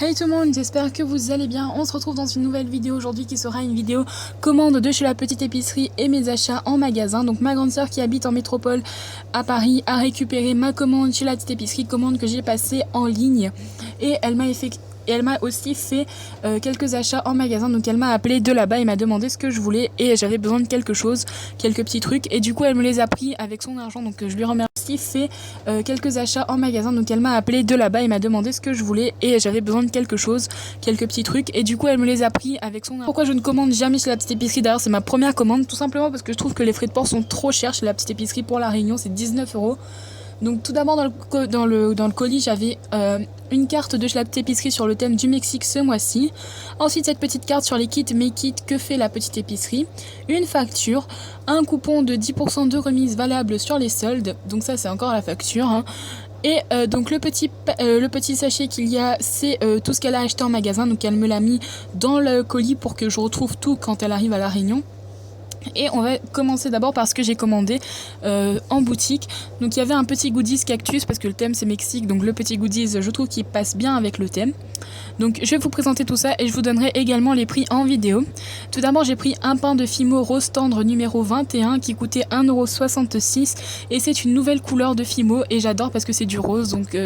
Hey tout le monde, j'espère que vous allez bien. On se retrouve dans une nouvelle vidéo aujourd'hui qui sera une vidéo commande de chez la petite épicerie et mes achats en magasin. Donc ma grande soeur qui habite en métropole à Paris a récupéré ma commande chez la petite épicerie, commande que j'ai passée en ligne et elle m'a aussi fait quelques achats en magasin. Donc elle m'a appelé de là-bas et m'a demandé ce que je voulais et j'avais besoin de quelque chose, quelques petits trucs, et du coup elle me les a pris avec son argent, donc je lui remercie. Fait quelques achats en magasin, donc elle m'a appelé de là-bas et m'a demandé ce que je voulais et j'avais besoin de quelque chose, quelques petits trucs, et du coup elle me les a pris avec son argent. Pourquoi je ne commande jamais chez la petite épicerie? D'ailleurs c'est ma première commande, tout simplement parce que je trouve que les frais de port sont trop chers chez la petite épicerie. Pour la Réunion c'est 19 €. Donc tout d'abord dans le colis j'avais une carte de chez la petite épicerie sur le thème du Mexique ce mois-ci. Ensuite cette petite carte sur les kits Make It que fait la petite épicerie. Une facture, un coupon de 10% de remise valable sur les soldes. Donc ça c'est encore la facture, hein. Et donc le petit sachet qu'il y a, c'est tout ce qu'elle a acheté en magasin. Donc elle me l'a mis dans le colis pour que je retrouve tout quand elle arrive à la Réunion. Et on va commencer d'abord par ce que j'ai commandé en boutique. Donc il y avait un petit goodies cactus parce que le thème c'est Mexique, donc le petit goodies je trouve qu'il passe bien avec le thème. Donc je vais vous présenter tout ça et je vous donnerai également les prix en vidéo. Tout d'abord j'ai pris un pain de Fimo rose tendre numéro 21 qui coûtait 1,66 € et c'est une nouvelle couleur de Fimo et j'adore parce que c'est du rose, donc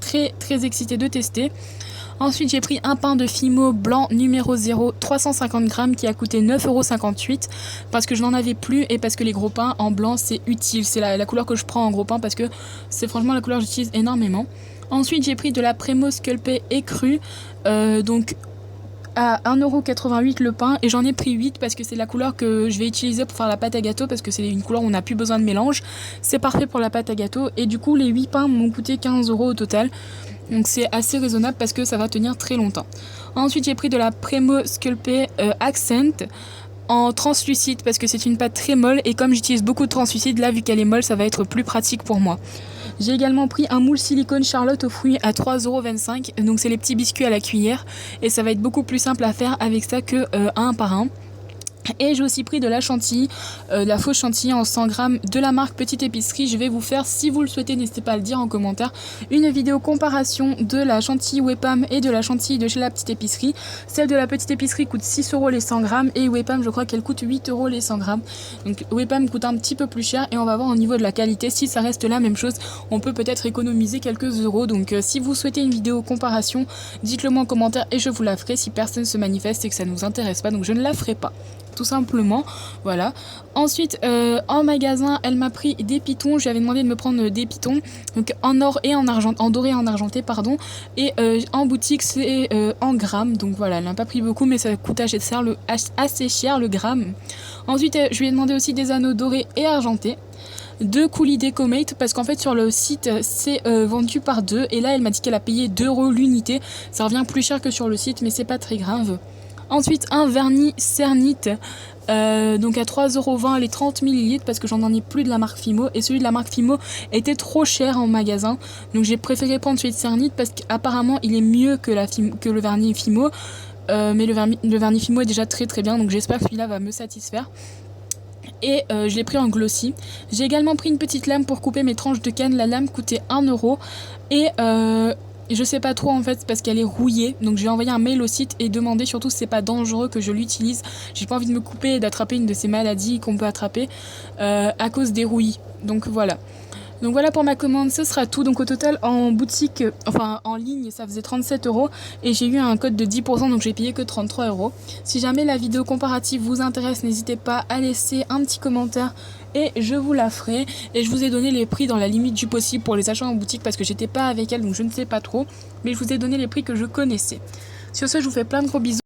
très excitée de tester. Ensuite j'ai pris un pain de Fimo blanc numéro 0 350 grammes qui a coûté 9,58 € parce que je n'en avais plus et parce que les gros pains en blanc c'est utile, c'est la couleur que je prends en gros pain parce que c'est franchement la couleur que j'utilise énormément. Ensuite j'ai pris de la Premo Sculpé écrue, donc à 1,88 € le pain, et j'en ai pris 8 parce que c'est la couleur que je vais utiliser pour faire la pâte à gâteau parce que c'est une couleur où on n'a plus besoin de mélange, c'est parfait pour la pâte à gâteau et du coup les 8 pains m'ont coûté 15 € au total. Donc c'est assez raisonnable parce que ça va tenir très longtemps. Ensuite j'ai pris de la Premo Sculpé Accent en translucide parce que c'est une pâte très molle et comme j'utilise beaucoup de translucide, là vu qu'elle est molle ça va être plus pratique pour moi. J'ai également pris un moule silicone Charlotte aux fruits à 3,25 €, donc c'est les petits biscuits à la cuillère et ça va être beaucoup plus simple à faire avec ça que un par un. Et j'ai aussi pris de la chantilly, de la fausse chantilly en 100 grammes de la marque Petite Épicerie. Je vais vous faire, si vous le souhaitez, n'hésitez pas à le dire en commentaire, une vidéo comparaison de la chantilly Wepam et de la chantilly de chez la Petite Épicerie. Celle de la Petite Épicerie coûte 6 € les 100 grammes et Wepam je crois qu'elle coûte 8 € les 100 grammes. Donc Wepam coûte un petit peu plus cher et on va voir au niveau de la qualité si ça reste la même chose. On peut peut-être économiser quelques euros. Donc si vous souhaitez une vidéo comparaison, dites-le moi en commentaire et je vous la ferai. Si personne se manifeste et que ça ne vous intéresse pas, donc je ne la ferai pas. Tout simplement, voilà. Ensuite en magasin elle m'a pris des pitons, je lui avais demandé de me prendre des pitons donc en or et en argent, en doré et en argenté pardon, et en boutique c'est en grammes, donc voilà, elle n'a pas pris beaucoup mais ça coûte assez cher le gramme. Ensuite je lui ai demandé aussi des anneaux dorés et argentés, 2 coulis d'Ecomate parce qu'en fait sur le site c'est vendu par 2 et là elle m'a dit qu'elle a payé 2 € l'unité, ça revient plus cher que sur le site mais c'est pas très grave. Ensuite un vernis Cernite, donc à 3,20 € les 30 ml parce que j'en ai plus de la marque Fimo et celui de la marque Fimo était trop cher en magasin, donc j'ai préféré prendre celui de Cernite parce qu'apparemment il est mieux que le vernis Fimo, mais le vernis Fimo est déjà très bien, donc j'espère que celui-là va me satisfaire. Et je l'ai pris en glossy. J'ai également pris une petite lame pour couper mes tranches de canne. La lame coûtait 1 € et je sais pas trop en fait parce qu'elle est rouillée, donc je vais envoyer un mail au site et demander surtout si c'est pas dangereux que je l'utilise. J'ai pas envie de me couper et d'attraper une de ces maladies qu'on peut attraper à cause des rouilles. Donc voilà. Donc voilà pour ma commande, ce sera tout. Donc au total en boutique, enfin en ligne ça faisait 37 € et j'ai eu un code de 10% donc j'ai payé que 33 €. Si jamais la vidéo comparative vous intéresse, n'hésitez pas à laisser un petit commentaire et je vous la ferai. Et je vous ai donné les prix dans la limite du possible pour les achats en boutique parce que j'étais pas avec elle donc je ne sais pas trop, mais je vous ai donné les prix que je connaissais. Sur ce je vous fais plein de gros bisous.